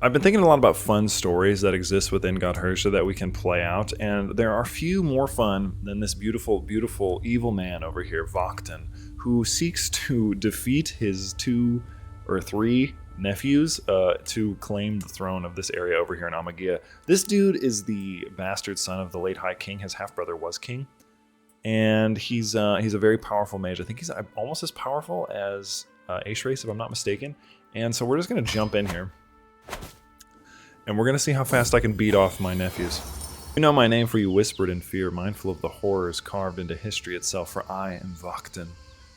I've been thinking a lot about fun stories that exist within Godherja that we can play out, and there are few more fun than this beautiful, beautiful evil man over here, Vakten, who seeks to defeat his 2 or 3 nephews to claim the throne of this area over here in Amagia. This dude is the bastard son of the late High King. His half-brother was king, and he's a very powerful mage. I think he's almost as powerful as Ashrace, if I'm not mistaken. And so we're just going to jump in here. And we're going to see how fast I can beat off my nephews. You know my name, for you whispered in fear, mindful of the horrors carved into history itself, for I am Vakten,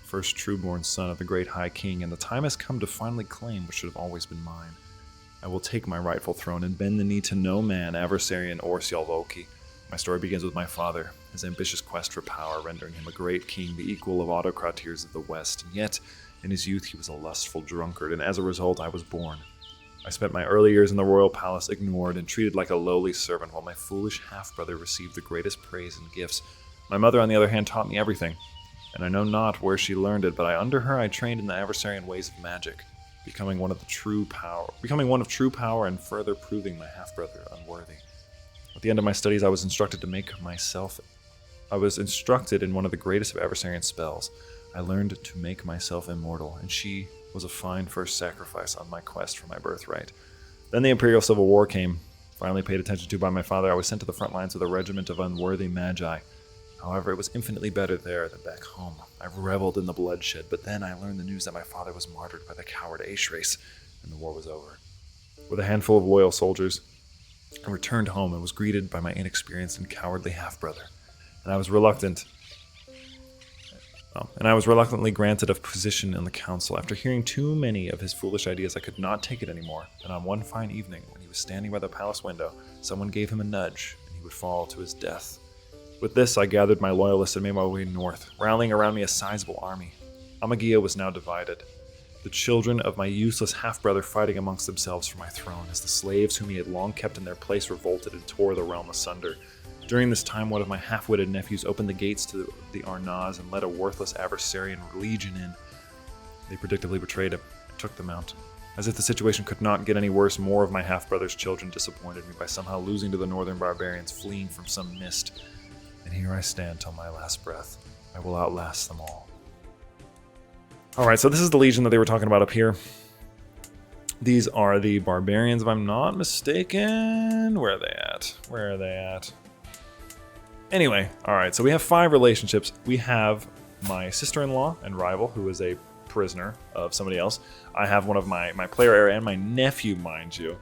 first trueborn son of the great High King, and the time has come to finally claim what should have always been mine. I will take my rightful throne and bend the knee to no man, Adversarian or Sialvoki. My story begins with my father, his ambitious quest for power, rendering him a great king, the equal of autocratiers of the West, and yet, in his youth he was a lustful drunkard, and as a result I was born. I spent my early years in the royal palace ignored and treated like a lowly servant, while my foolish half-brother received the greatest praise and gifts. My mother, on the other hand, taught me everything, and I know not where she learned it, but under her I trained in the Adversarian ways of magic, becoming one of true power and further proving my half-brother unworthy. At the end of my studies, I was instructed in one of the greatest of Adversarian spells. I learned to make myself immortal, and she was a fine first sacrifice on my quest for my birthright. Then the Imperial Civil War came, finally paid attention to by my father. I was sent to the front lines with a regiment of unworthy magi. However, it was infinitely better there than back home. I reveled in the bloodshed, but then I learned the news that my father was martyred by the coward Ashrace, and the war was over. With a handful of loyal soldiers, I returned home and was greeted by my inexperienced and cowardly half-brother, and I was reluctantly granted a position in the council. After hearing too many of his foolish ideas, I could not take it anymore, and on one fine evening, when he was standing by the palace window, someone gave him a nudge, and he would fall to his death. With this, I gathered my loyalists and made my way north, rallying around me a sizable army. Amagia was now divided, the children of my useless half-brother fighting amongst themselves for my throne, as the slaves whom he had long kept in their place revolted and tore the realm asunder. During this time, one of my half-witted nephews opened the gates to the Arnaz and let a worthless Adversarian legion in. They predictably betrayed him and took the mountain. As if the situation could not get any worse, more of my half-brother's children disappointed me by somehow losing to the northern barbarians, fleeing from some mist. And here I stand till my last breath. I will outlast them all. Alright, so this is the legion that they were talking about up here. These are the barbarians, if I'm not mistaken. Where are they at? Anyway, alright, so we have 5 relationships. We have my sister-in-law and rival, who is a prisoner of somebody else. I have one of my player area and my nephew, mind you.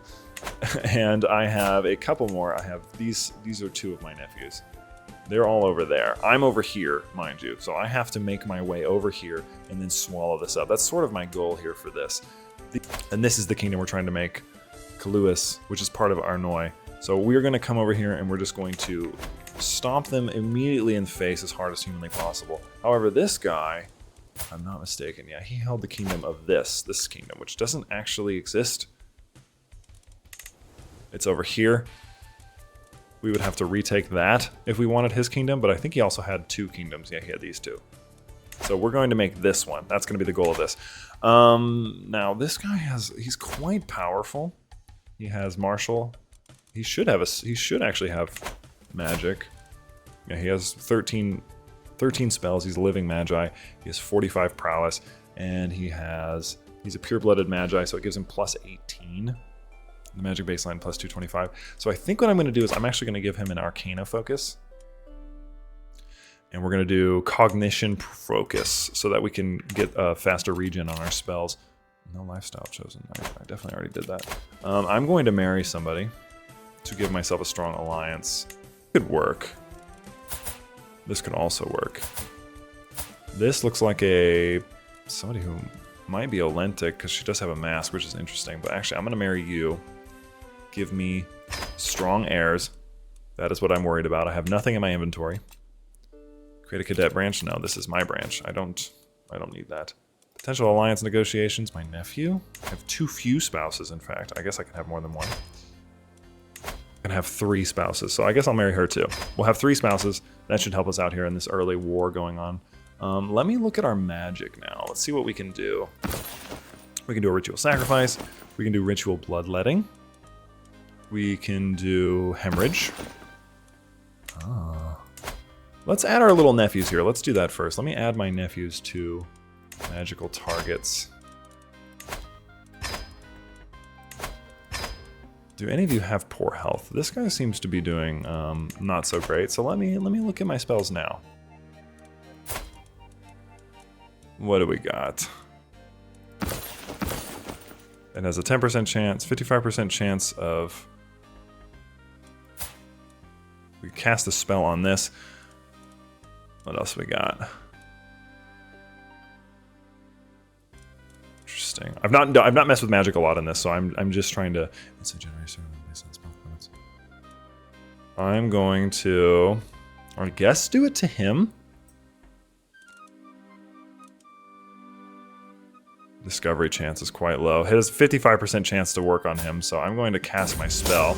And I have a couple more. I have these are 2 of my nephews. They're all over there. I'm over here, mind you. So I have to make my way over here and then swallow this up. That's sort of my goal here for this. And this is the kingdom we're trying to make, Kaluas, which is part of Arnoi. So we're going to come over here and we're just going to stomp them immediately in the face as hard as humanly possible. However, this guy, if I'm not mistaken, yeah, he held the kingdom of this kingdom, which doesn't actually exist. It's over here. We would have to retake that if we wanted his kingdom, but I think he also had 2 kingdoms. Yeah, he had these 2. So we're going to make this one. That's going to be the goal of this. Now, this guy he's quite powerful. He has martial. He should actually have magic. Yeah, he has 13 spells. He's a living magi. He has 45 prowess, and he's a pure-blooded magi, so it gives him plus 18. The magic baseline plus 225. So I think what I'm going to do is I'm actually going to give him an arcana focus. And we're going to do cognition focus so that we can get a faster regen on our spells. No lifestyle chosen. I definitely already did that. I'm going to marry somebody to give myself a strong alliance. Could work. This could also work. This looks like somebody who might be Olentic because she does have a mask, which is interesting. But actually, I'm going to marry you. Give me strong heirs. That is what I'm worried about. I have nothing in my inventory. Create a cadet branch. No, this is my branch. I don't need that. Potential alliance negotiations. My nephew. I have 2 few spouses, in fact. I guess I can have more than one. I can have 3 spouses, so I guess I'll marry her too. We'll have 3 spouses. That should help us out here in this early war going on. Let me look at our magic now. Let's see what we can do. We can do a ritual sacrifice. We can do ritual bloodletting. We can do hemorrhage. Ah. Let's add our little nephews here. Let's do that first. Let me add my nephews to magical targets. Do any of you have poor health? This guy seems to be doing not so great. So let me look at my spells now. What do we got? It has a 10% chance, 55% chance of... We cast a spell on this. What else we got? Interesting. I've not messed with magic a lot in this, so I'm just trying to. It's a generation based on spell points. I'm going to, I guess, do it to him. Discovery chance is quite low. It has 55% chance to work on him, so I'm going to cast my spell.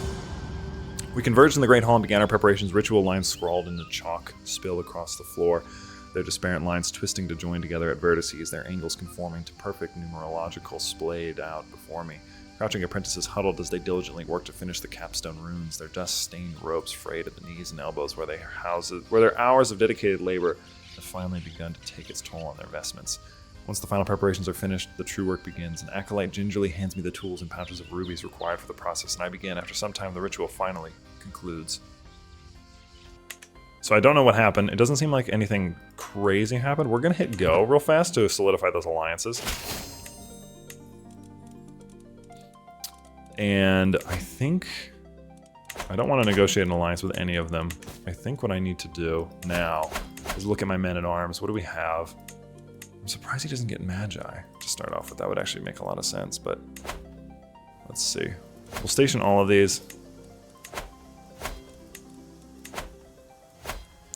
We converged in the Great Hall and began our preparations. Ritual lines scrawled into chalk spill across the floor, their disparate lines twisting to join together at vertices, their angles conforming to perfect numerological splayed out before me. Crouching apprentices huddled as they diligently worked to finish the capstone runes, their dust-stained robes frayed at the knees and elbows where their hours of dedicated labor have finally begun to take its toll on their vestments. Once the final preparations are finished, the true work begins. An acolyte gingerly hands me the tools and pouches of rubies required for the process, and I begin. After some time, the ritual finally concludes. So I don't know what happened. It doesn't seem like anything crazy happened. We're going to hit go real fast to solidify those alliances. And I think... I don't want to negotiate an alliance with any of them. I think what I need to do now is look at my men-at-arms. What do we have? I'm surprised he doesn't get Magi to start off with. That would actually make a lot of sense, but let's see. We'll station all of these.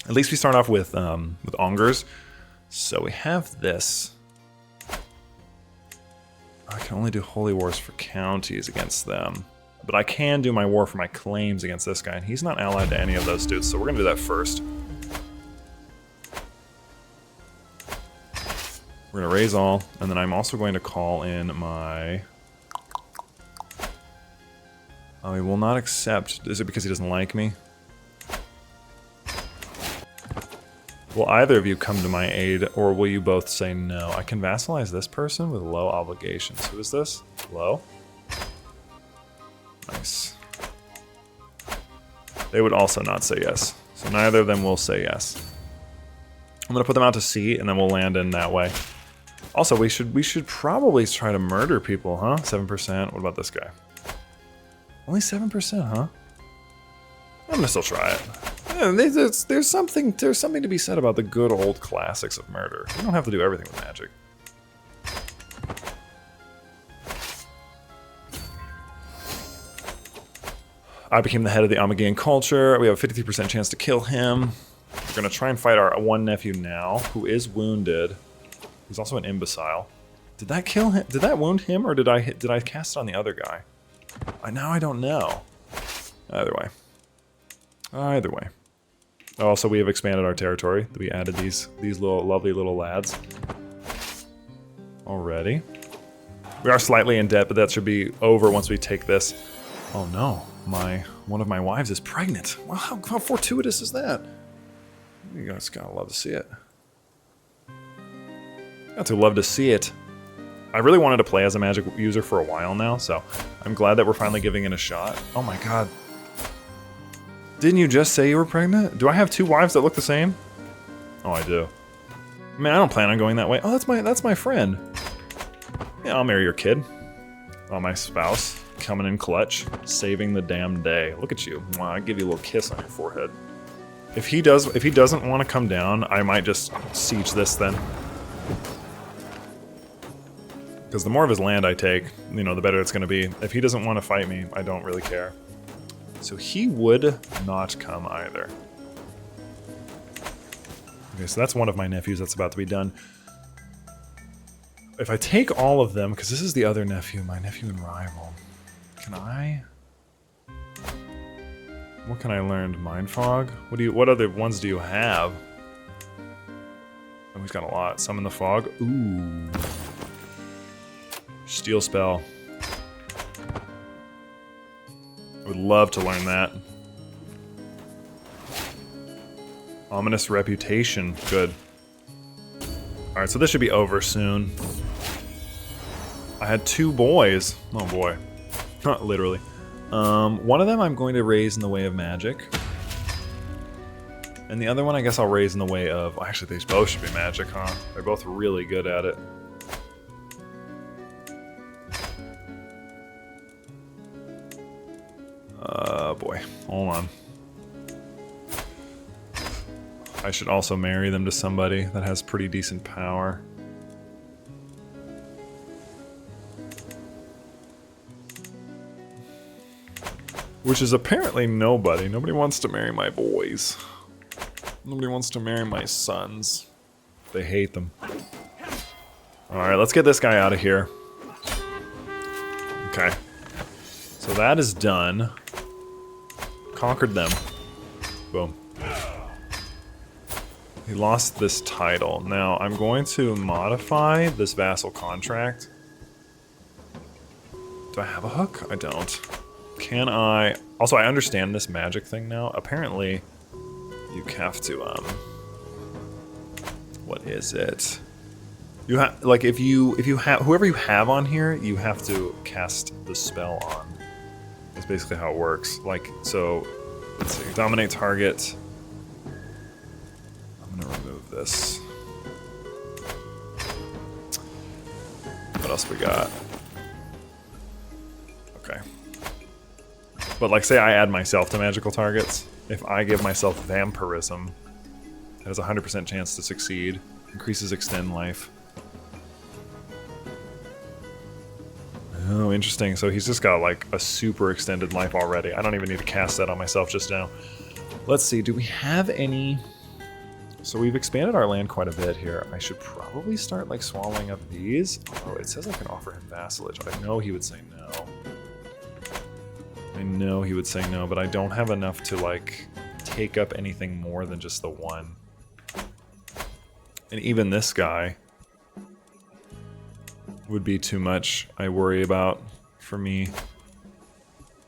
At least we start off with Ongers. So we have this. I can only do holy wars for counties against them, but I can do my war for my claims against this guy, and he's not allied to any of those dudes, so we're gonna do that first. We're going to raise all, and then I'm also going to call in my... Oh, he will not accept. Is it because he doesn't like me? Will either of you come to my aid, or will you both say no? I can vassalize this person with low obligations. Who is this? Low? Nice. They would also not say yes. So neither of them will say yes. I'm going to put them out to sea, and then we'll land in that way. Also, we should probably try to murder people, huh? 7%. What about this guy? Only 7%, huh? I'm gonna still try it. Yeah, there's something to be said about the good old classics of murder. You don't have to do everything with magic. I became the head of the Amagian culture. We have a 53% chance to kill him. We're gonna try and fight our one nephew now, who is wounded. He's also an imbecile. Did that kill him? Did that wound him, or did I cast it on the other guy? Now I don't know. Either way. Either way. Also, we have expanded our territory. We added these lovely little lads. Already. We are slightly in debt, but that should be over once we take this. Oh no, one of my wives is pregnant. Well, how fortuitous is that? You guys gotta love to see it. Got to love to see it. I really wanted to play as a magic user for a while now, so I'm glad that we're finally giving it a shot. Oh my god. Didn't you just say you were pregnant? Do I have two wives that look the same? Oh, I do. I mean, I don't plan on going that way. Oh, that's my friend. Yeah, I'll marry your kid. Oh, my spouse. Coming in clutch. Saving the damn day. Look at you. Wow, I give you a little kiss on your forehead. If he doesn't want to come down, I might just siege this then. Because the more of his land I take, you know, the better it's going to be. If he doesn't want to fight me, I don't really care. So he would not come either. Okay, so that's one of my nephews that's about to be done. If I take all of them, because this is the other nephew, my nephew and rival, can I... What can I learn? Mind Fog? What other ones do you have? Oh, he's got a lot. Summon the Fog. Ooh. Steel Spell. I would love to learn that. Ominous reputation. Good. Alright, so this should be over soon. I had 2 boys. Oh boy. Not literally. One of them I'm going to raise in the way of magic. And the other one I guess I'll raise in the way of... Actually, these both should be magic, huh? They're both really good at it. Boy. Hold on. I should also marry them to somebody that has pretty decent power. Which is apparently nobody. Nobody wants to marry my boys. Nobody wants to marry my sons. They hate them. Alright, let's get this guy out of here. Okay. So that is done. Conquered them. Boom. He lost this title. Now, I'm going to modify this vassal contract. Do I have a hook? I don't. Can I... Also, I understand this magic thing now. Apparently, you have to, what is it? You have, like, if you have... Whoever you have on here, you have to cast the spell on. That's basically how it works. Like, so... Let's see. Dominate target... I'm gonna remove this. What else we got? Okay. But like, say I add myself to magical targets. If I give myself vampirism, it has a 100% chance to succeed. Increases extend life. Oh, interesting. So he's just got like a super extended life already. I don't even need to cast that on myself just now. Let's see, do we have any... So we've expanded our land quite a bit here. I should probably start like swallowing up these. Oh, it says I can offer him vassalage. I know he would say no. I know he would say no, but I don't have enough to like take up anything more than just the one. And even this guy would be too much, I worry about, for me.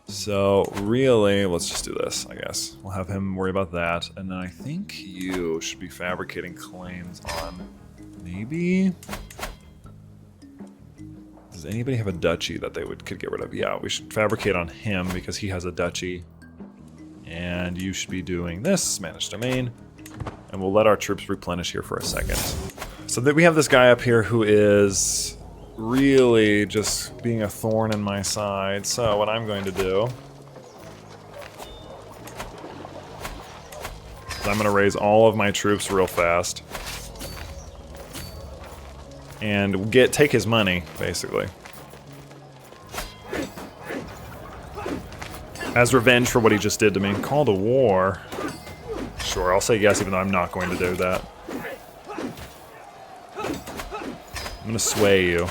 So really, let's just do this, I guess. We'll have him worry about that. And then I think you should be fabricating claims on maybe... Does anybody have a duchy that they could get rid of? Yeah, we should fabricate on him because he has a duchy. And you should be doing this, manage domain. And we'll let our troops replenish here for a second. So that we have this guy up here who is really just being a thorn in my side. So what I'm going to do is I'm going to raise all of my troops real fast. And take his money, basically. As revenge for what he just did to me. Call to war. Sure, I'll say yes even though I'm not going to do that. I'm gonna sway you.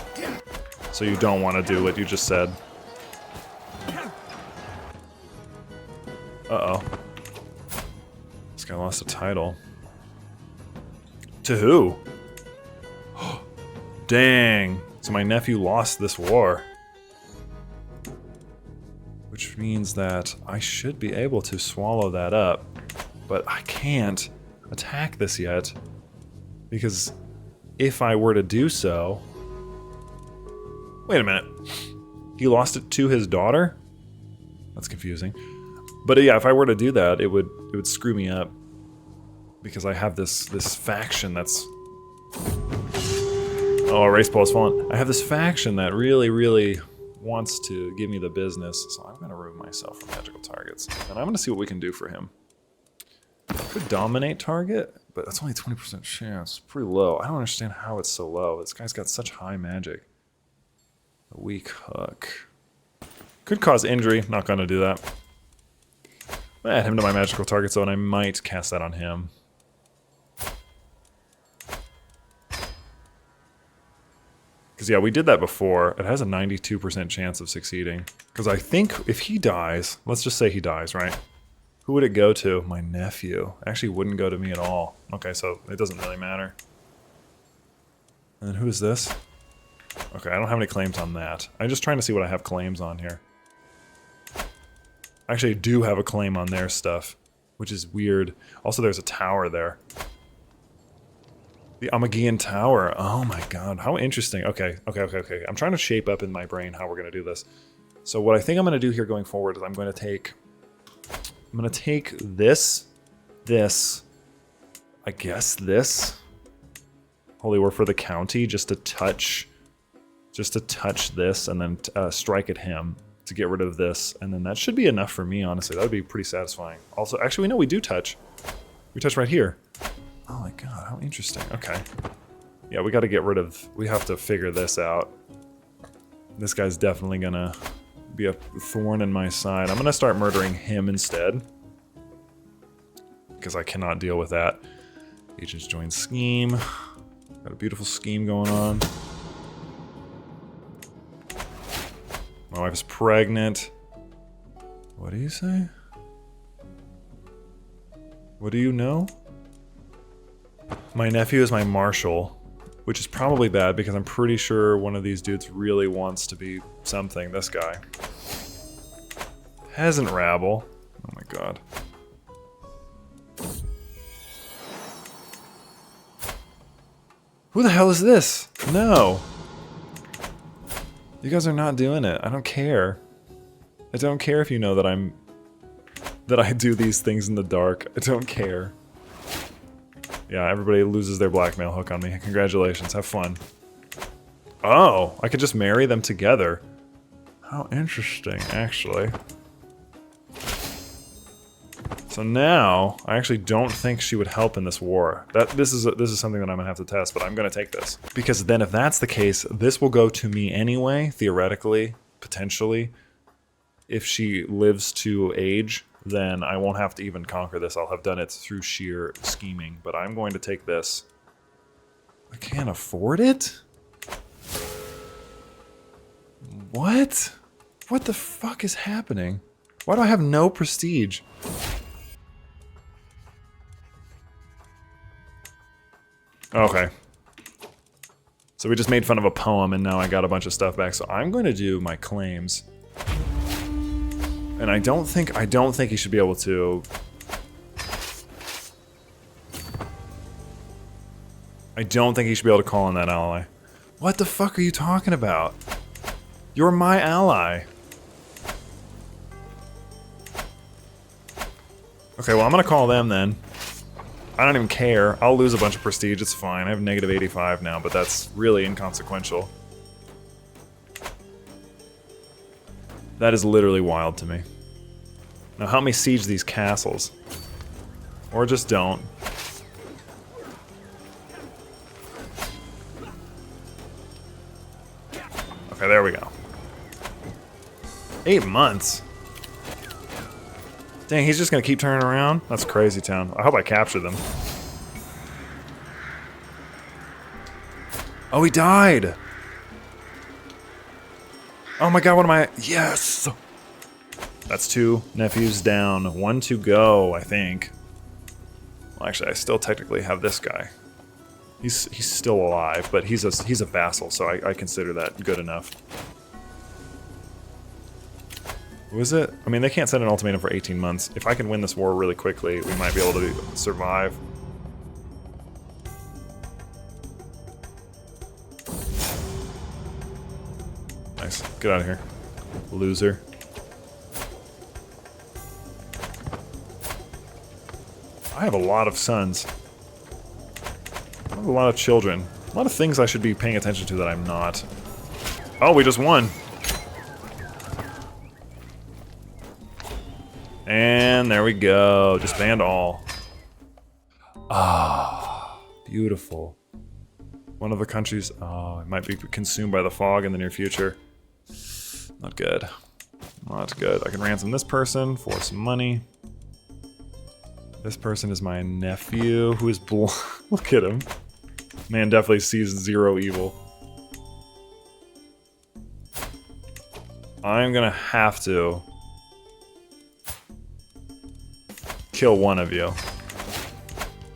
So you don't want to do what you just said. Uh-oh. This guy lost a title. To who? Dang. So my nephew lost this war. Which means that I should be able to swallow that up. But I can't attack this yet. Because if I were to do so... Wait a minute. He lost it to his daughter? That's confusing. But yeah, if I were to do that, it would screw me up. Because I have this faction that's... Oh, a race pole has fallen. I have this faction that really, really wants to give me the business, so I'm going to remove myself from magical targets. And I'm going to see what we can do for him. Could dominate target, but that's only 20% chance. Pretty low. I don't understand how it's so low. This guy's got such high magic. A weak hook. Could cause injury. Not going to do that. I'm going to add him to my magical target zone. I might cast that on him. Because, yeah, we did that before. It has a 92% chance of succeeding. Because I think if he dies, let's just say he dies, right? Who would it go to? My nephew. Actually, wouldn't go to me at all. Okay, so it doesn't really matter. And then who is this? Okay, I don't have any claims on that. I'm just trying to see what I have claims on here. I actually do have a claim on their stuff, which is weird. Also, there's a tower there. The Amagian Tower. Oh my god, how interesting. Okay. I'm trying to shape up in my brain how we're going to do this. So what I think I'm going to do here going forward is I'm going to take this, I guess this. Holy War for the county, just to touch this and then strike at him to get rid of this. And then that should be enough for me, honestly. That would be pretty satisfying. Also, actually, we know we do touch. We touch right here. Oh my god, how interesting. Okay. Yeah, we got to get rid of... We have to figure this out. This guy's definitely gonna be a thorn in my side. I'm gonna start murdering him instead. Because I cannot deal with that. Agents join scheme. Got a beautiful scheme going on. My wife is pregnant. What do you say? What do you know? My nephew is my marshal, which is probably bad because I'm pretty sure one of these dudes really wants to be something. This guy. Peasant rabble. Oh my god. Who the hell is this? No. You guys are not doing it. I don't care. I don't care if you know that I do these things in the dark. I don't care. Yeah, everybody loses their blackmail hook on me. Congratulations, have fun. Oh, I could just marry them together. How interesting, actually. So now, I actually don't think she would help in this war. This is something that I'm gonna have to test, but I'm gonna take this. Because then if that's the case, this will go to me anyway, theoretically, potentially. If she lives to age, then I won't have to even conquer this. I'll have done it through sheer scheming. But I'm going to take this. I can't afford it? What? What the fuck is happening? Why do I have no prestige? Okay. So we just made fun of a poem and now I got a bunch of stuff back. So I'm going to do my claims. And I don't think he should be able to. I don't think he should be able to call on that ally. What the fuck are you talking about? You're my ally. Okay, well I'm gonna call them then. I don't even care. I'll lose a bunch of prestige, it's fine. I have negative 85 now, but that's really inconsequential. That is literally wild to me. Now help me siege these castles. Or just don't. Okay, there we go. 8 months? Dang, he's just gonna keep turning around? That's crazy town. I hope I capture them. Oh, he died! Oh my god, what am I... Yes! That's 2 nephews down. 1 to go, I think. Well, actually, I still technically have this guy. He's still alive, but he's a vassal, so I consider that good enough. Who is it? I mean, they can't send an ultimatum for 18 months. If I can win this war really quickly, we might be able to survive. Nice. Get out of here. Loser. I have a lot of sons. I have a lot of children. A lot of things I should be paying attention to that I'm not. Oh, we just won. And there we go. Disband all. Ah, beautiful. One of the countries... Oh, it might be consumed by the fog in the near future. Not good. Not good. I can ransom this person for some money. This person is my nephew, who is blind. Look at him. Man definitely sees zero evil. I'm gonna have to kill one of you.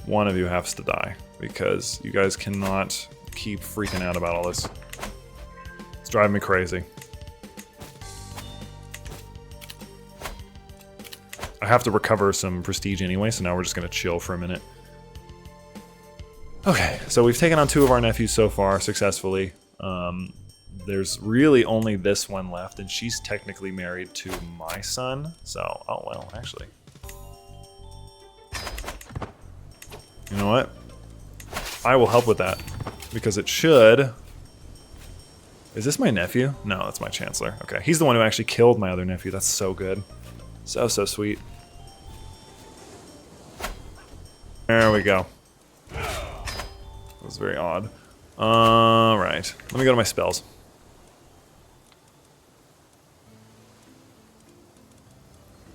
One of you has to die, because you guys cannot keep freaking out about all this. It's driving me crazy. I have to recover some prestige anyway, so now we're just going to chill for a minute. Okay, so we've taken on 2 of our nephews so far successfully. There's really only this one left, and she's technically married to my son. So, oh well, actually. You know what? I will help with that, because it should... Is this my nephew? No, that's my Chancellor. Okay, he's the one who actually killed my other nephew. That's so good. So sweet. There we go. That was very odd. Alright, let me go to my spells.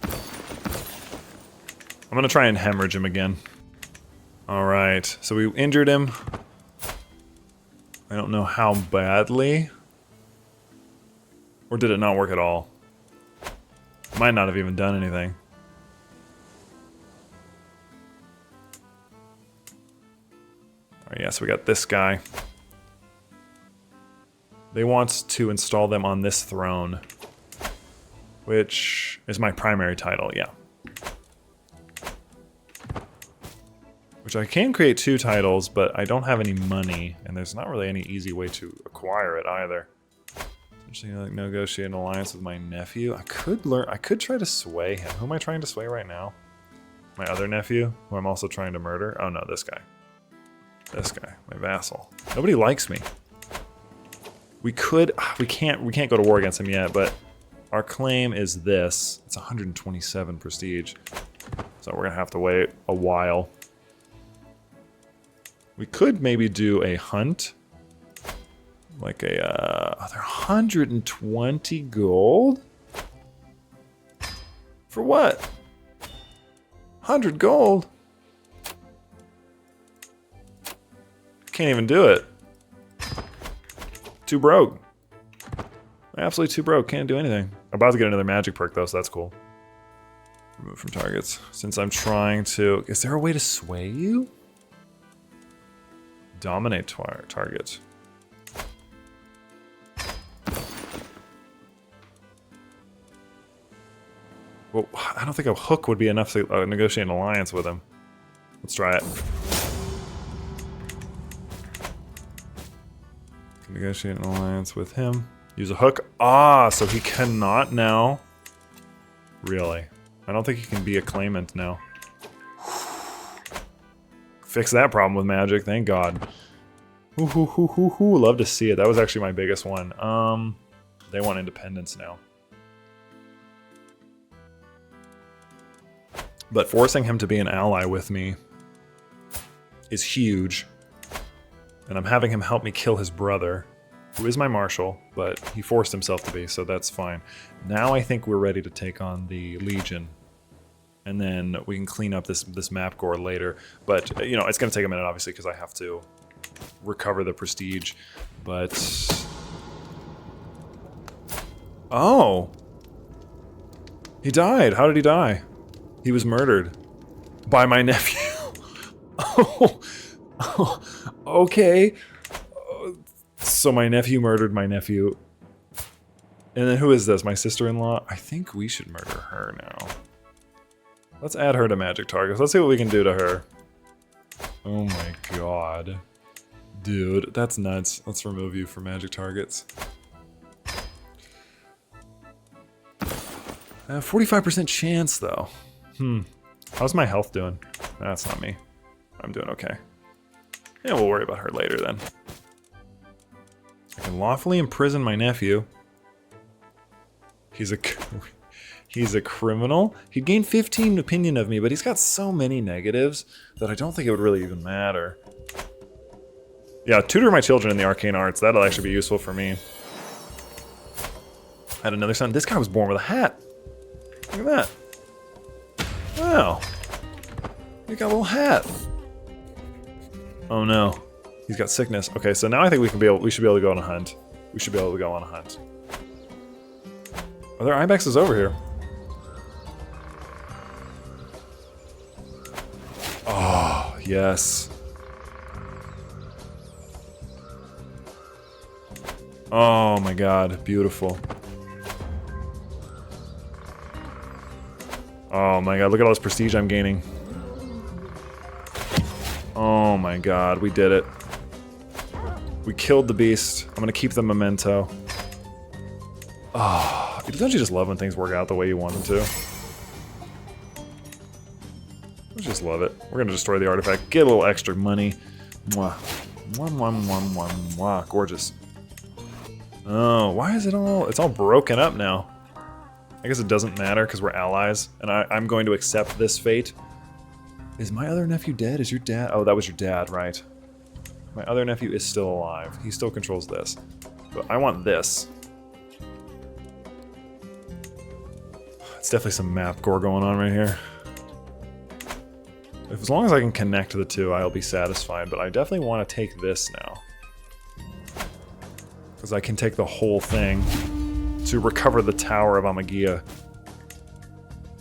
I'm gonna try and hemorrhage him again. Alright, so we injured him. I don't know how badly. Or did it not work at all? Might not have even done anything. Alright, yeah, so we got this guy. They want to install them on this throne. Which is my primary title, yeah. Which I can create 2 titles, but I don't have any money, and there's not really any easy way to acquire it either. Essentially, like, negotiate an alliance with my nephew. I could try to sway him. Who am I trying to sway right now? My other nephew, who I'm also trying to murder? Oh no, this guy. This guy, my vassal. Nobody likes me. We can't go to war against him yet, but our claim is this. It's 127 prestige. So we're gonna have to wait a while. We could maybe do a hunt. Like a, they're 120 gold? For what? 100 gold? Can't even do it. Too broke. Absolutely too broke, can't do anything. I'm about to get another magic perk though, so that's cool. Remove from targets. Since I'm trying to, is there a way to sway you? Dominate target. Well, I don't think a hook would be enough to negotiate an alliance with him. Let's try it. Can negotiate an alliance with him. Use a hook. Ah, so he cannot now. Really? I don't think he can be a claimant now. Fix that problem with magic, thank God. Love to see it. That was actually my biggest one. They want independence now. But forcing him to be an ally with me is huge. And I'm having him help me kill his brother, who is my marshal, but he forced himself to be, so that's fine. Now I think we're ready to take on the Legion. And then we can clean up this map gore later. But, you know, it's going to take a minute, obviously, because I have to recover the prestige. But... Oh! He died! How did he die? He was murdered. By my nephew. Oh, okay. So my nephew murdered my nephew. And then who is this? My sister-in-law? I think we should murder her now. Let's add her to magic targets. Let's see what we can do to her. Oh my god. Dude, that's nuts. Let's remove you from magic targets. 45% chance, though. How's my health doing? That's not me. I'm doing okay. Yeah, we'll worry about her later then. I can lawfully imprison my nephew. He's a criminal. He'd gain 15 opinion of me, but he's got so many negatives that I don't think it would really even matter. Yeah, tutor my children in the arcane arts. That'll actually be useful for me. I had another son. This guy was born with a hat. Look at that. Wow. He got a little hat. Oh no. He's got sickness. Okay, so now I think we should be able to go on a hunt. We should be able to go on a hunt. Are there ibexes over here? Oh, yes. Oh my god, beautiful. Oh my god, look at all this prestige I'm gaining. Oh my god, we did it. We killed the beast. I'm gonna keep the memento. Oh, don't you just love when things work out the way you want them to? I just love it. We're gonna destroy the artifact, get a little extra money. Mwah. Mwah, mwah, mwah, mwah, mwah. Gorgeous. Oh, why is it all... It's all broken up now. I guess it doesn't matter because we're allies, and I'm going to accept this fate. Is my other nephew dead? Is your dad... Oh, that was your dad, right. My other nephew is still alive. He still controls this. But I want this. It's definitely some map gore going on right here. As long as I can connect the two, I'll be satisfied, but I definitely want to take this now. Because I can take the whole thing to recover the Tower of Amagia.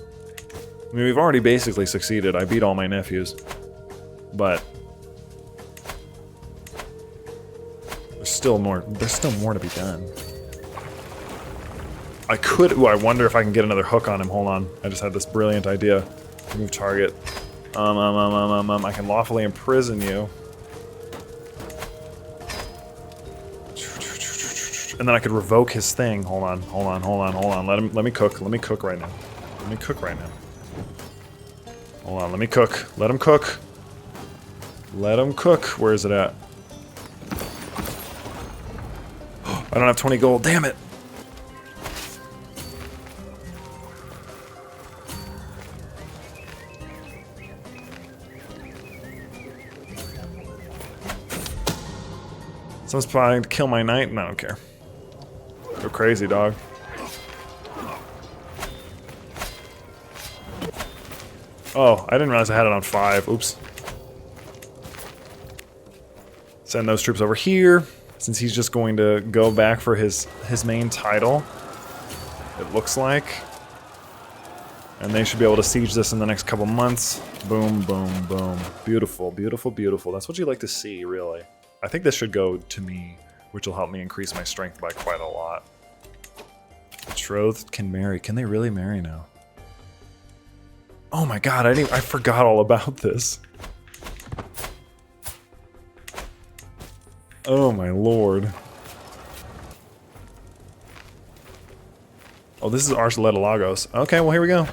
I mean, we've already basically succeeded. I beat all my nephews. But there's still more to be done. I could... Ooh, I wonder if I can get another hook on him. Hold on. I just had this brilliant idea. Move target. I can lawfully imprison you. And then I could revoke his thing. Hold on. Let me cook right now. Hold on, let me cook. Let him cook. Where is it at? I don't have 20 gold, damn it! Someone's trying to kill my knight, and I don't care. Go crazy, dog. Oh, I didn't realize I had it on 5. Oops. Send those troops over here, since he's just going to go back for his main title, it looks like. And they should be able to siege this in the next couple months. Boom, boom, boom. Beautiful, beautiful, beautiful. That's what you like to see, really. I think this should go to me, which will help me increase my strength by quite a lot. Betrothed can marry. Can they really marry now? Oh my god, I forgot all about this. Oh my lord. Oh, this is Archuleta Lagos. Okay, well here we go.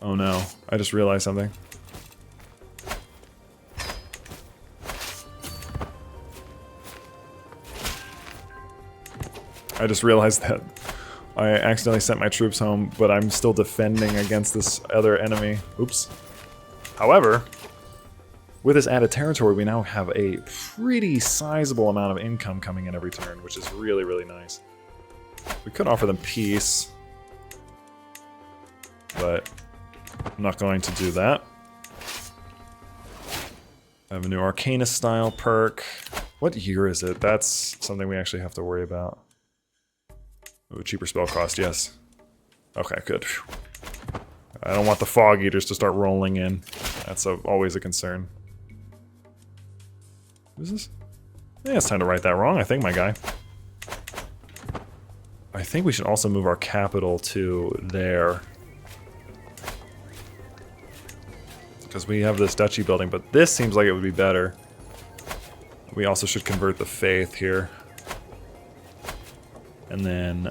Oh no, I just realized something. I just realized that I accidentally sent my troops home, but I'm still defending against this other enemy. Oops. However, with this added territory, we now have a pretty sizable amount of income coming in every turn, which is really, really nice. We could offer them peace, but I'm not going to do that. I have a new Arcanist style perk. What year is it? That's something we actually have to worry about. Ooh, cheaper spell cost, yes. Okay, good. I don't want the Fog Eaters to start rolling in. That's always a concern. Who's this? Yeah, it's time to right that wrong, I think, my guy. I think we should also move our capital to there. Because we have this duchy building, but this seems like it would be better. We also should convert the faith here. And then,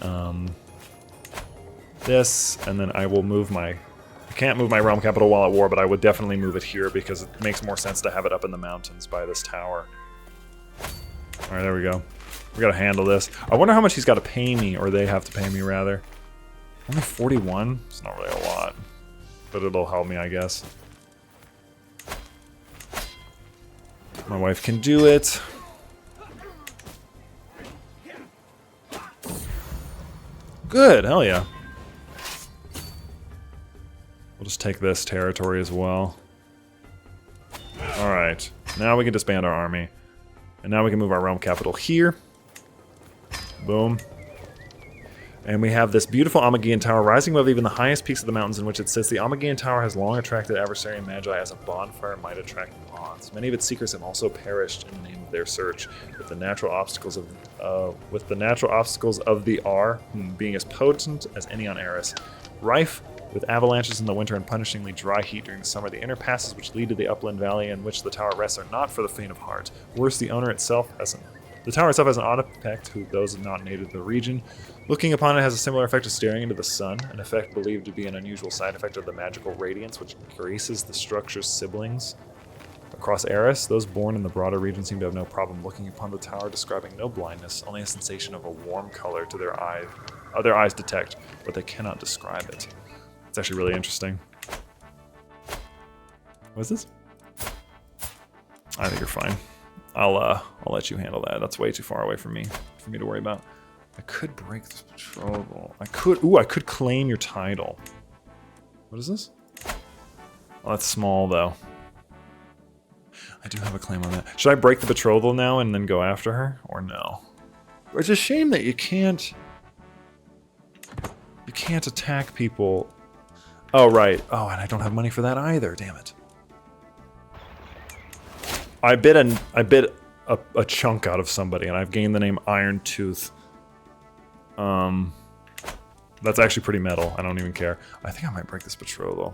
this, and then I will move my... I can't move my realm capital while at war, but I would definitely move it here because it makes more sense to have it up in the mountains by this tower. Alright, there we go. We gotta handle this. I wonder how much he's gotta pay me, or they have to pay me, rather. Only 41? It's not really a lot. But it'll help me, I guess. My wife can do it. Good, hell yeah. We'll just take this territory as well. Alright, now we can disband our army. And now we can move our realm capital here. Boom. And we have this beautiful Amagian tower rising above even the highest peaks of the mountains in which it sits. The Amagian tower has long attracted adversary and magi as a bonfire might attract response. Many of its seekers have also perished in the name of their search, with the natural obstacles of the R being as potent as any on Eris. Rife with avalanches in the winter and punishingly dry heat during the summer, the inner passes which lead to the upland valley in which the tower rests are not for the faint of heart. Worse, the tower itself has an odd effect to those not native to the region. Looking upon it has a similar effect to staring into the sun, an effect believed to be an unusual side effect of the magical radiance which graces the structure's siblings. Across Eris, those born in the broader region seem to have no problem looking upon the tower, describing no blindness, only a sensation of a warm color to their eyes detect, but they cannot describe it. It's actually really interesting. What is this? I think you're fine. I'll let you handle that. That's way too far away from me for me to worry about. I could break this betrothal. I could claim your title. What is this? Oh, that's small though. I do have a claim on that. Should I break the betrothal now and then go after her, or no? It's a shame that you can't attack people. Oh right. Oh, and I don't have money for that either. Damn it. I bid a chunk out of somebody, and I've gained the name Iron Tooth. That's actually pretty metal. I don't even care. I think I might break this betrothal.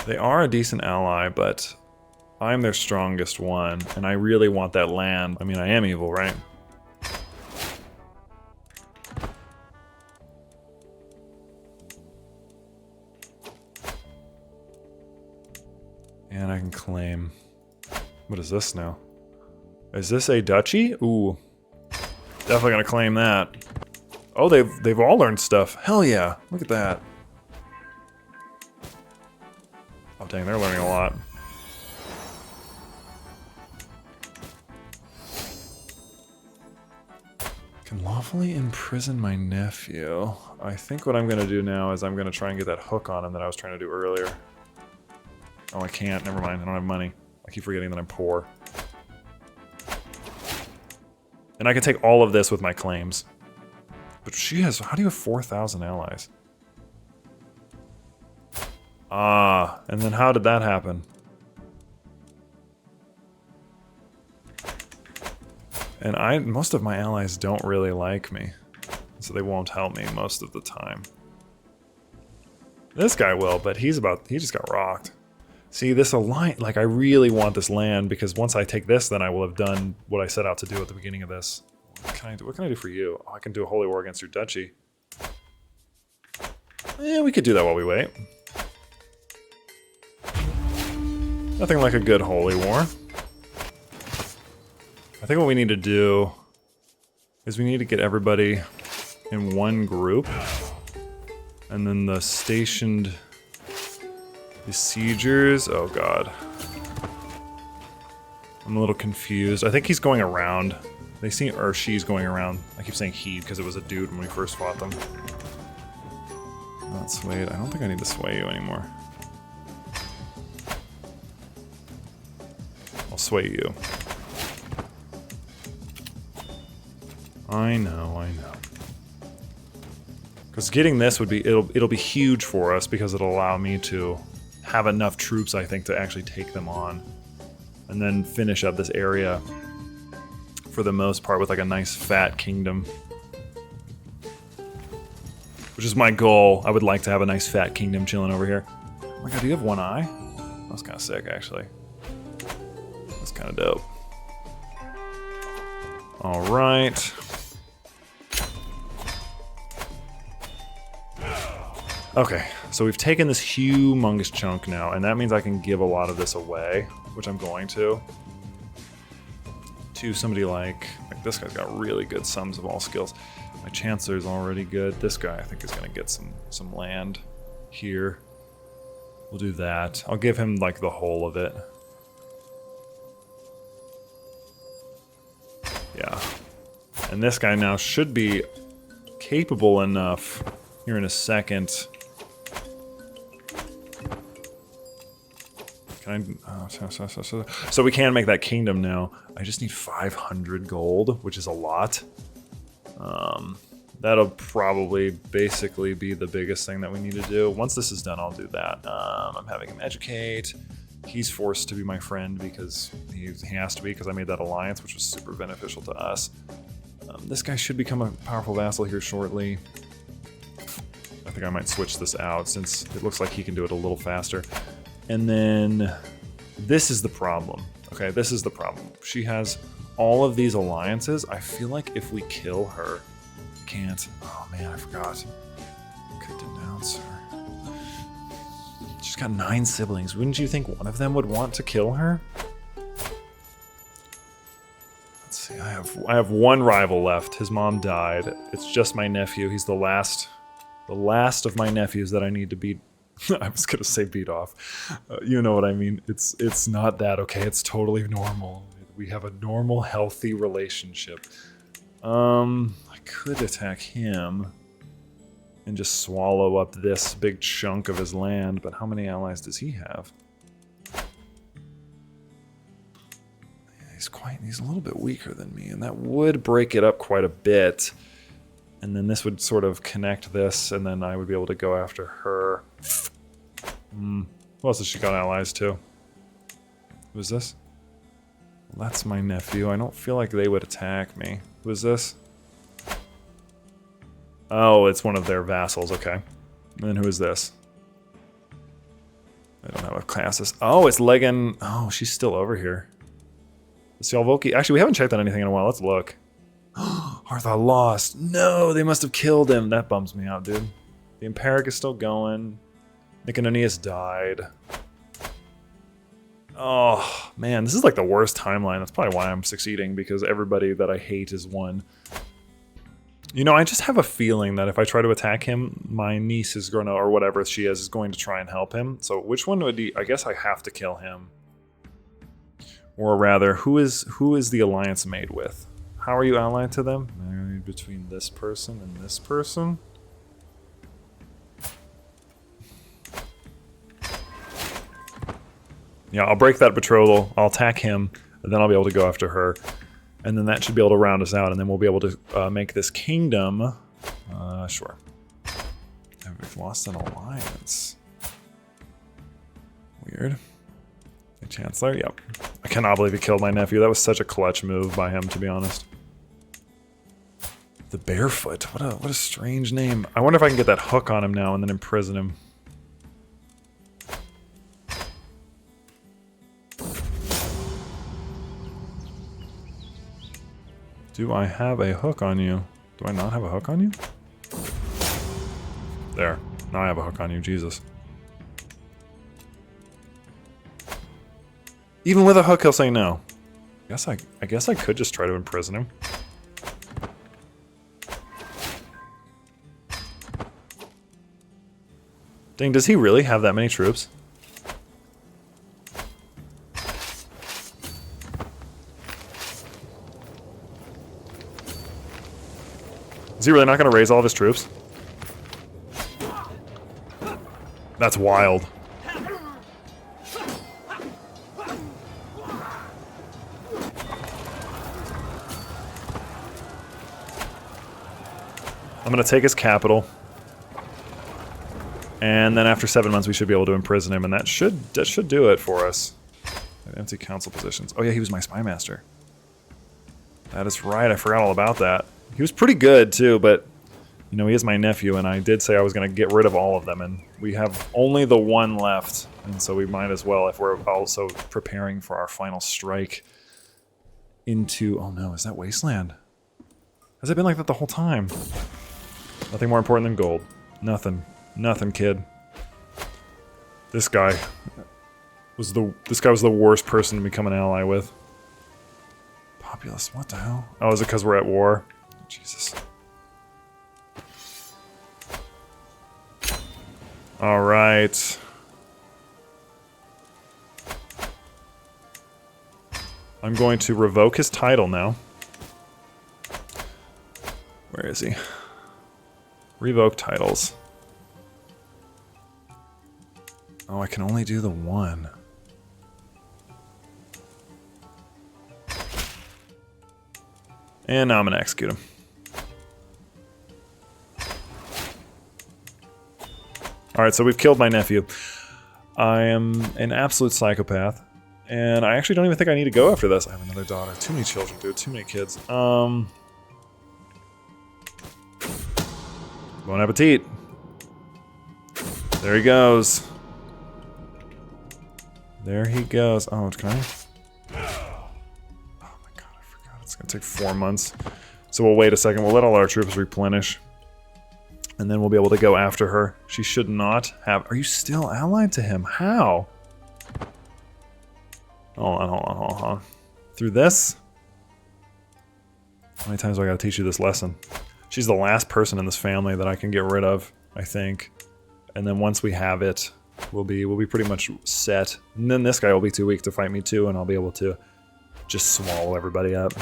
They are a decent ally, but I'm their strongest one, and I really want that land. I mean, I am evil, right? And I can claim... What is this now? Is this a duchy? Ooh. Definitely gonna claim that. Oh, they've all learned stuff. Hell yeah. Look at that. Oh dang, they're learning a lot. Can lawfully imprison my nephew. I think what I'm gonna do now is I'm gonna try and get that hook on him that I was trying to do earlier. Oh, I can't. Never mind. I don't have money. I keep forgetting that I'm poor. And I can take all of this with my claims. But she has... How do you have 4,000 allies? Ah, and then how did that happen? And most of my allies don't really like me. So they won't help me most of the time. This guy will, but he just got rocked. See, this alliance, like I really want this land because once I take this, then I will have done what I set out to do at the beginning of this. What can I do for you? Oh, I can do a holy war against your duchy. Yeah, we could do that while we wait. Nothing like a good holy war. I think what we need to do is we need to get everybody in one group. And then the stationed besiegers. Oh god. I'm a little confused. I think he's going around. They seem, or she's going around. I keep saying he because it was a dude when we first fought them. Not swayed. I don't think I need to sway you anymore. I'll sway you. I know. Because getting this would be, it'll be huge for us because it'll allow me to have enough troops, I think, to actually take them on. And then finish up this area for the most part with like a nice fat kingdom. Which is my goal. I would like to have a nice fat kingdom chilling over here. Oh my god, do you have one eye? That's kind of sick, actually. That's kind of dope. Alright. Okay, so we've taken this humongous chunk now, and that means I can give a lot of this away, which I'm going to somebody like this guy's got really good sums of all skills. My Chancellor's already good. This guy I think is going to get some land here. We'll do that. I'll give him like the whole of it. Yeah. And this guy now should be capable enough here in a second. Can I, so we can make that kingdom now. I just need 500 gold, which is a lot. That'll probably basically be the biggest thing that we need to do. Once this is done, I'll do that. I'm having him educate. He's forced to be my friend because he has to be, because I made that alliance, which was super beneficial to us. This guy should become a powerful vassal here shortly. I think I might switch this out since it looks like he can do it a little faster. And then this is the problem. Okay, this is the problem. She has all of these alliances. I feel like if we kill her, can't. Oh man, I forgot. Could denounce her. She's got 9 siblings. Wouldn't you think one of them would want to kill her? Let's see. I have one rival left. His mom died. It's just my nephew. He's the last of my nephews that I need to beat. I was gonna say beat off. You know what I mean. It's not that, okay? It's totally normal. We have a normal, healthy relationship. I could attack him and just swallow up this big chunk of his land, but how many allies does he have? He's a little bit weaker than me, and that would break it up quite a bit. And then this would sort of connect this, and then I would be able to go after her. Who else has she got allies to? Who is this? Well, that's my nephew. I don't feel like they would attack me. Who is this? Oh, it's one of their vassals, okay. And then who is this? I don't have a classes. Oh, it's Legan. Oh, she's still over here. The Sialvoki. Actually, we haven't checked on anything in a while. Let's look. Arthur lost. No, they must have killed him. That bums me out, dude. The Empiric is still going. Nicanonius died. Oh, man, this is like the worst timeline. That's probably why I'm succeeding, because everybody that I hate is one. You know, I just have a feeling that if I try to attack him, my niece is going to, or whatever she is going to try and help him. So which one would he, I guess I have to kill him. Or rather, who is the alliance made with? How are you allied to them? Married between this person and this person? Yeah, I'll break that betrothal, I'll attack him, and then I'll be able to go after her. And then that should be able to round us out, and then we'll be able to make this kingdom. Sure. We've lost an alliance. Weird. The Chancellor? Yep. I cannot believe he killed my nephew. That was such a clutch move by him, to be honest. The Barefoot. What a strange name. I wonder if I can get that hook on him now and then imprison him. Do I have a hook on you? Do I not have a hook on you? There. Now I have a hook on you. Jesus. Even with a hook, he'll say no. I guess I could just try to imprison him. Dang, does he really have that many troops? Is he really not going to raise all of his troops? That's wild. I'm going to take his capital. And then after 7 months we should be able to imprison him, and that should do it for us. Empty council positions. Oh yeah, he was my spy master. That is right, I forgot all about that. He was pretty good too, but you know, he is my nephew, and I did say I was going to get rid of all of them, and we have only the one left, and so we might as well, if we're also preparing for our final strike into... Oh no, is that Wasteland? Has it been like that the whole time? Nothing more important than gold. Nothing. Nothing, kid. This guy was the worst person to become an ally with. Populous, what the hell? Oh, is it because we're at war? Jesus. Alright. I'm going to revoke his title now. Where is he? Revoke titles. Oh, I can only do the one. And now I'm going to execute him. Alright, so we've killed my nephew. I am an absolute psychopath. And I actually don't even think I need to go after this. I have another daughter. Too many children, dude. Too many kids. Bon appetit. There he goes. There he goes. Oh, can I? Oh my god, I forgot. It's gonna take 4 months. So we'll wait a second. We'll let all our troops replenish. And then we'll be able to go after her. She should not have... Are you still allied to him? How? Hold on. Through this? How many times do I gotta teach you this lesson? She's the last person in this family that I can get rid of, I think. And then once we have it, we'll be pretty much set. And then this guy will be too weak to fight me too, and I'll be able to just swallow everybody up.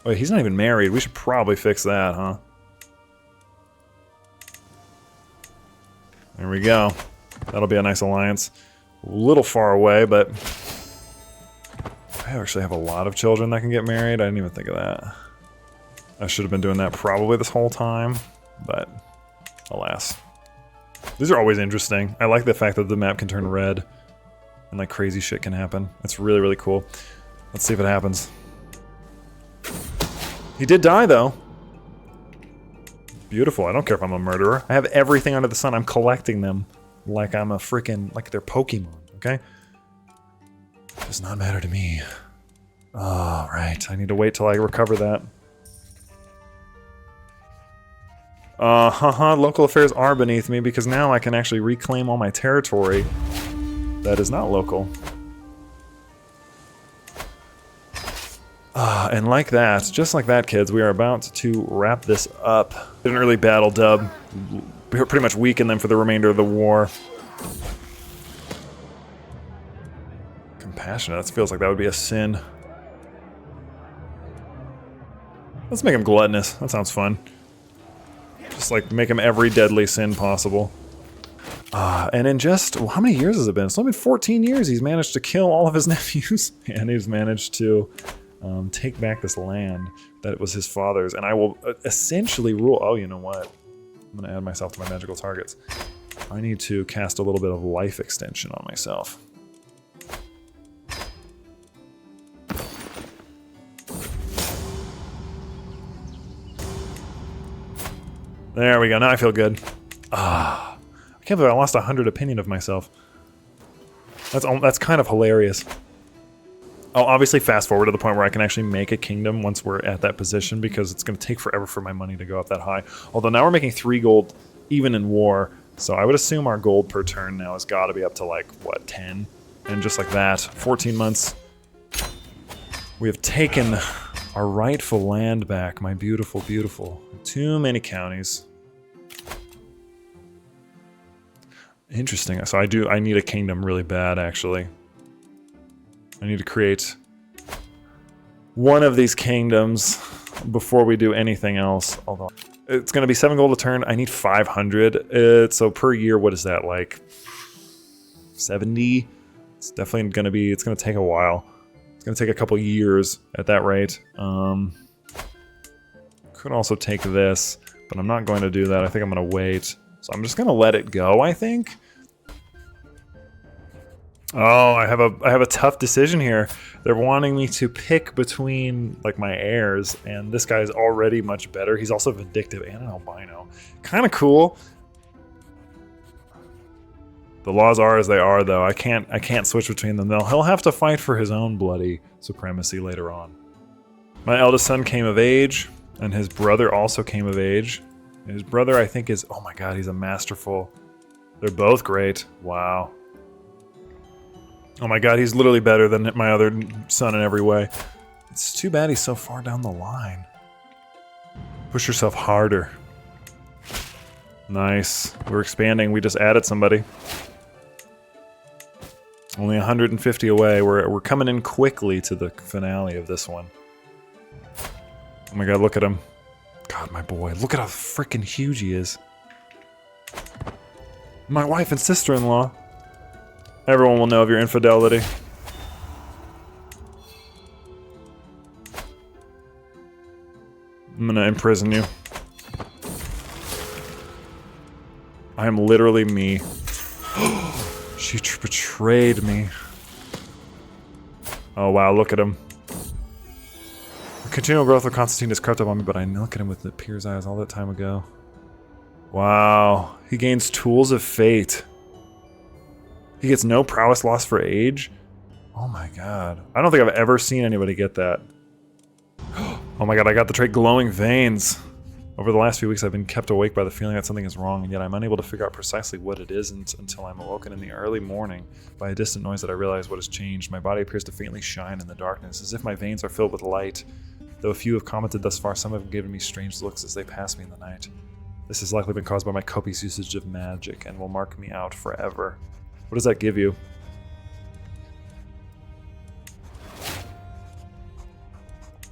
Wait, he's not even married. We should probably fix that, huh? There we go. That'll be a nice alliance. A little far away, but... I actually have a lot of children that can get married. I didn't even think of that. I should have been doing that probably this whole time, but alas. These are always interesting. I like the fact that the map can turn red and like crazy shit can happen. It's really, really cool. Let's see if it happens. He did die though. Beautiful. I don't care if I'm a murderer. I have everything under the sun. I'm collecting them like I'm a freaking, like they're Pokemon, okay? Does not matter to me. Oh, right. I need to wait till I recover that. Local affairs are beneath me because now I can actually reclaim all my territory that is not local. And like that, just like that, kids, we are about to wrap this up. An early battle dub. Pretty much weaken them for the remainder of the war. Compassionate, that feels like that would be a sin. Let's make him gluttonous. That sounds fun. Just like make him every deadly sin possible. And in just, well, how many years has it been? It's only been 14 years he's managed to kill all of his nephews. And he's managed to take back this land that was his father's. And I will essentially rule, oh, you know what? I'm gonna add myself to my magical targets. I need to cast a little bit of life extension on myself. There we go, now I feel good. I can't believe I lost 100 opinion of myself. That's kind of hilarious. I'll obviously fast forward to the point where I can actually make a kingdom once we're at that position because it's going to take forever for my money to go up that high. Although now we're making 3 gold even in war, so I would assume our gold per turn now has got to be up to like, what, 10? And just like that, 14 months, we have taken our rightful land back, my beautiful, beautiful. Too many counties. Interesting. So I need a kingdom really bad, actually. I need to create one of these kingdoms before we do anything else. Although it's going to be 7 gold a turn. I need 500. So per year, what is that, like 70? It's definitely going to be, it's going to take a while. It's going to take a couple years at that rate. Could also take this, but I'm not going to do that. I think I'm going to wait. So I'm just going to let it go, I think. Oh, I have a tough decision here. They're wanting me to pick between like my heirs, and this guy's already much better. He's also vindictive and an albino. Kind of cool. The laws are as they are, though. I can't switch between them. He'll have to fight for his own bloody supremacy later on. My eldest son came of age, and his brother also came of age. His brother, I think, is... Oh my god, he's a masterful... They're both great. Wow. Oh my god, he's literally better than my other son in every way. It's too bad he's so far down the line. Push yourself harder. Nice. We're expanding. We just added somebody. Only 150 away. We're coming in quickly to the finale of this one. Oh my god, look at him. God, my boy. Look at how freaking huge he is. My wife and sister-in-law. Everyone will know of your infidelity. I'm gonna imprison you. I'm literally me. She betrayed me. Oh wow, look at him. The continual growth of Constantine has crept up on me, but I look at him with the Pier's eyes all that time ago. Wow. He gains Tools of Fate. He gets no prowess loss for age. Oh my god. I don't think I've ever seen anybody get that. Oh my god, I got the trait Glowing Veins. Over the last few weeks, I've been kept awake by the feeling that something is wrong, and yet I'm unable to figure out precisely what it is until I'm awoken in the early morning by a distant noise that I realize what has changed. My body appears to faintly shine in the darkness, as if my veins are filled with light. Though a few have commented thus far, some have given me strange looks as they pass me in the night. This has likely been caused by my copious usage of magic, and will mark me out forever. What does that give you?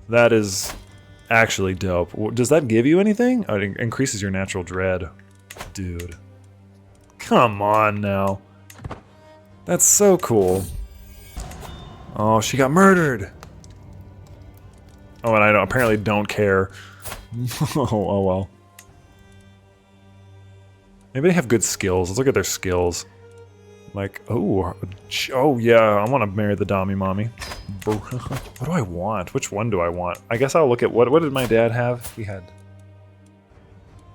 That is actually dope. Does that give you anything? Oh, it increases your natural dread. Dude. Come on now. That's so cool. Oh, she got murdered. Oh, and I apparently don't care. Oh well. Maybe they have good skills. Let's look at their skills. Like, oh yeah, I want to marry the Dami Mommy. What do I want? Which one do I want? I guess I'll look at what did my dad have? He had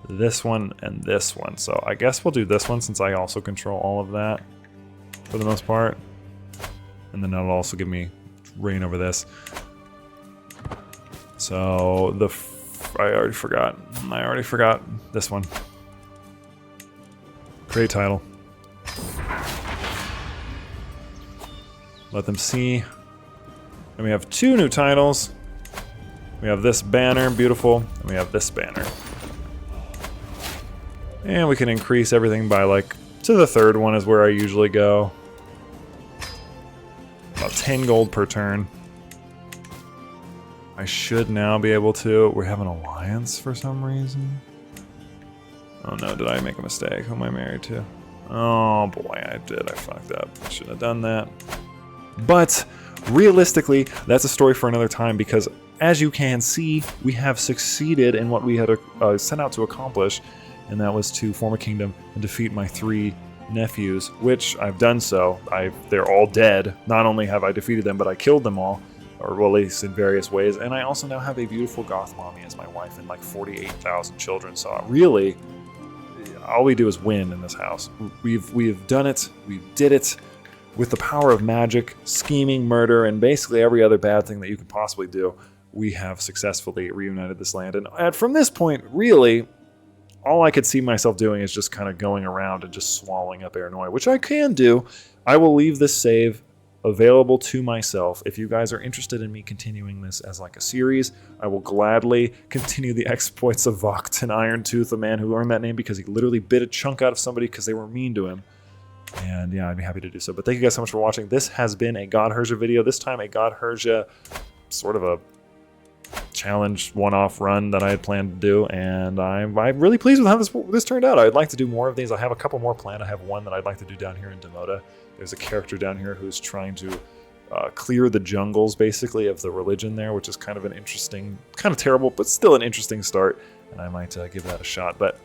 this one and this one. So I guess we'll do this one since I also control all of that for the most part. And then that'll also give me reign over this. So I already forgot this one. Create title. Let them see. And we have 2 new titles. We have this banner, beautiful, and we have this banner. And we can increase everything by like, to the 3rd one is where I usually go. About 10 gold per turn. I should now be able to, we have an alliance for some reason. Oh no, did I make a mistake? Who am I married to? Oh boy, I did, I fucked up. I shouldn't have done that. But realistically, that's a story for another time because as you can see, we have succeeded in what we had set out to accomplish, and that was to form a kingdom and defeat my 3 nephews, which I've done so. They're all dead. Not only have I defeated them, but I killed them all, or well, at least in various ways, and I also now have a beautiful goth mommy as my wife and like 48,000 children, so really, all we do is win in this house. We've done it, we did it. With the power of magic, scheming, murder, and basically every other bad thing that you could possibly do, we have successfully reunited this land. And from this point, really, all I could see myself doing is just kind of going around and just swallowing up Airnoy, which I can do. I will leave this save available to myself. If you guys are interested in me continuing this as like a series, I will gladly continue the exploits of Vocht and Irontooth, a man who earned that name because he literally bit a chunk out of somebody because they were mean to him. And yeah, I'd be happy to do so. But thank you guys so much for watching. This has been a Godherja video. This time a Godherja, sort of a challenge one-off run that I had planned to do. And I'm really pleased with how this turned out. I'd like to do more of these. I have a couple more planned. I have one that I'd like to do down here in Demota. There's a character down here who's trying to clear the jungles, basically, of the religion there, which is kind of an interesting, kind of terrible, but still an interesting start. And I might give that a shot. But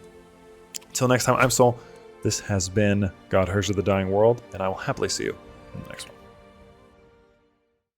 until next time, I'm Sol. This has been Godherja the Dying World, and I will happily see you in the next one.